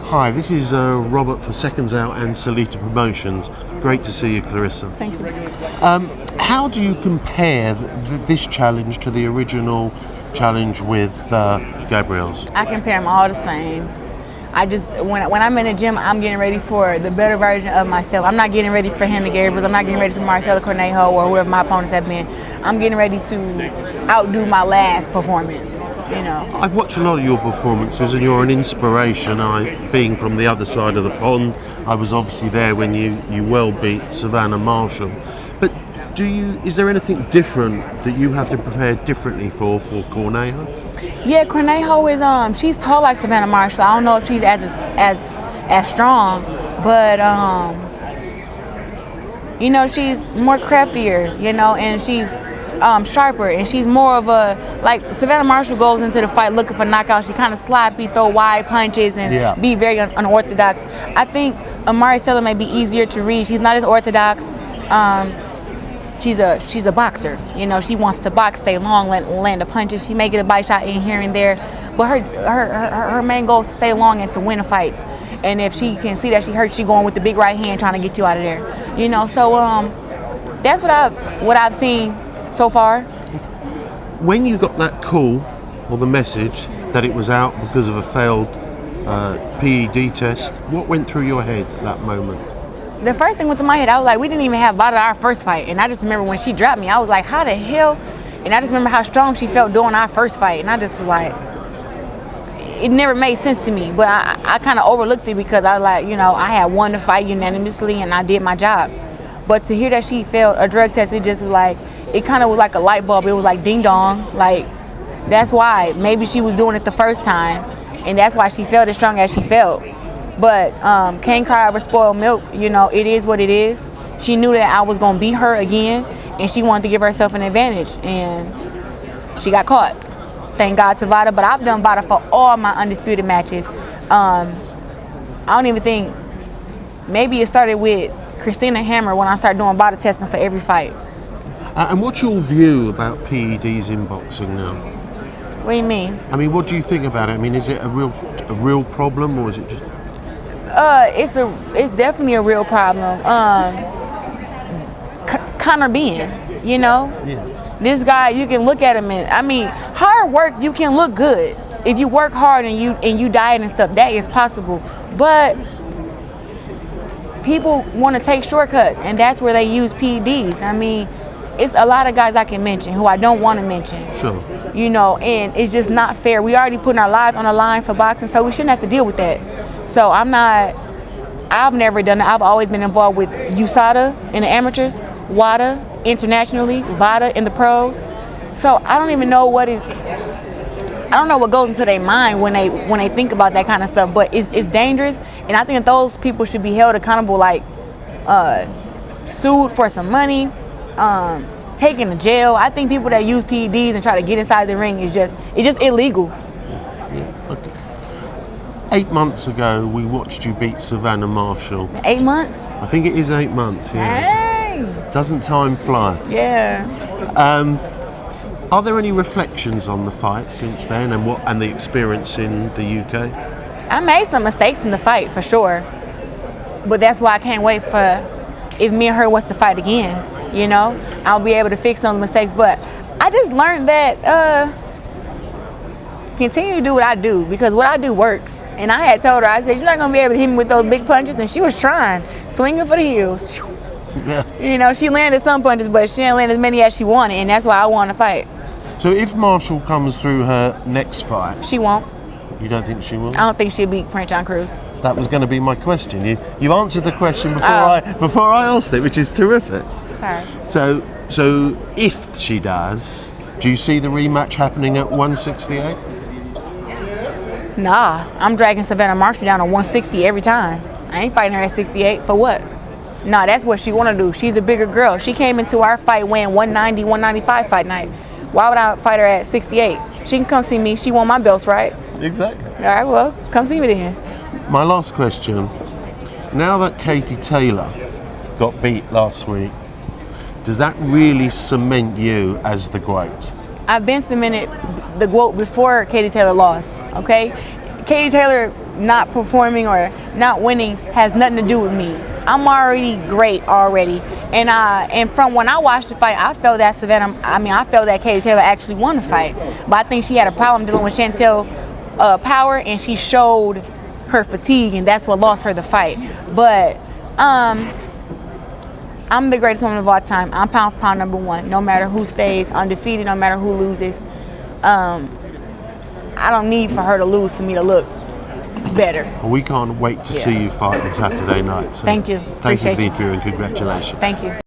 Hi, this is Robert for Seconds Out and Salita Promotions. Great to see you, Claressa. Thank you. How do you compare this challenge to the original challenge with Gabrielle's? I compare them all the same. I just, when I'm in the gym, I'm getting ready for the better version of myself. I'm not getting ready for Hannah Gabriel. I'm not getting ready for Marcella Cornejo or whoever my opponents have been. I'm getting ready to outdo my last performance, you know. I've watched a lot of your performances and you're an inspiration. Being from the other side of the pond, I was obviously there when you well beat Savannah Marshall. But is there anything different that you have to prepare differently for Cornejo? Yeah, Cornejo is she's tall like Savannah Marshall. I don't know if she's as strong, but you know, she's more craftier, you know, and she's sharper, and she's more of a, like, Savannah Marshall goes into the fight looking for knockouts. She kind of sloppy, throw wide punches, and be very unorthodox. I think Amari Stella may be easier to read. She's not as orthodox. She's a boxer, you know. She wants to box, stay long, land the punches. She may get a bite shot in here and there, but her main goal is to stay long and to win the fights. And if she can see that she hurts, she going with the big right hand trying to get you out of there, you know. So that's what I've seen so far. When you got that call or the message that it was out because of a failed PED test, what went through your head at that moment? The first thing went through my head, I was like, we didn't even have Vada our first fight. And I just remember when she dropped me, I was like, how the hell? And I just remember how strong she felt during our first fight. And I just was like, it never made sense to me. But I kind of overlooked it because I, like, you know, I had won the fight unanimously and I did my job. But to hear that she failed a drug test, it just was like, it kind of was like a light bulb. It was like ding dong. Like, that's why. Maybe she was doing it the first time. And that's why she felt as strong as she felt. But can't cry over spoiled milk, you know. It is what it is. She knew that I was gonna beat her again, and she wanted to give herself an advantage, and she got caught. Thank God to Vada, but I've done Vada for all my undisputed matches. I don't even think, maybe it started with Christina Hammer when I started doing Vada testing for every fight. And what's your view about PEDs in boxing now? What do you mean? I mean, what do you think about it? I mean, is it a real problem, or is it just... It's definitely a real problem. Conor being, you know, this guy, you can look at him and, I mean, hard work, you can look good if you work hard and you diet and stuff. That is possible, but people want to take shortcuts, and that's where they use PEDs. I mean, it's a lot of guys I can mention who I don't want to mention. Sure. You know, and it's just not fair. We already putting our lives on the line for boxing, so we shouldn't have to deal with that. So I've never done it. I've always been involved with USADA in the amateurs, WADA internationally, VADA in the pros. So I don't even know I don't know what goes into their mind when they think about that kind of stuff, but it's dangerous, and I think that those people should be held accountable, like sued for some money, taken to jail. I think people that use PEDs and try to get inside the ring it's just illegal. Yeah, okay. 8 months ago, we watched you beat Savannah Marshall. 8 months? I think it is 8 months, yes. Dang. Doesn't time fly? Yeah. Are there any reflections on the fight since then and the experience in the UK? I made some mistakes in the fight, for sure. But that's why I can't wait for, if me and her was to fight again, you know? I'll be able to fix those mistakes. But I just learned that continue to do what I do, because what I do works. And I had told her, I said, you're not going to be able to hit me with those big punches. And she was trying, swinging for the heels. Yeah. You know, she landed some punches, but she didn't land as many as she wanted. And that's why I won the fight. So if Marshall comes through her next fight... She won't. You don't think she will? I don't think she'll beat French Cruz. That was going to be my question. You answered the question before I asked it, which is terrific. Okay. So if she does, do you see the rematch happening at 168? Nah, I'm dragging Savannah Marshall down to 160 every time. I ain't fighting her at 68 for what? Nah, that's what she want to do. She's a bigger girl. She came into our fight weighing 190, 195 fight night. Why would I fight her at 68? She can come see me. She won my belts, right? Exactly. All right, well, come see me then. My last question. Now that Katie Taylor got beat last week, does that really cement you as the GOAT? I've been cemented the GOAT before Katie Taylor lost, okay? Katie Taylor not performing or not winning has nothing to do with me. I'm already great already, and from when I watched the fight, I felt that I felt that Katie Taylor actually won the fight, but I think she had a problem dealing with Chantel Power, and she showed her fatigue, and that's what lost her the fight. But I'm the greatest woman of all time. I'm pound for pound #1, no matter who stays undefeated, no matter who loses. I don't need for her to lose for me to look better. Well, we can't wait to see you fight on Saturday night. So Thank you. Thank you for Appreciate the you. interview and congratulations. Thank you.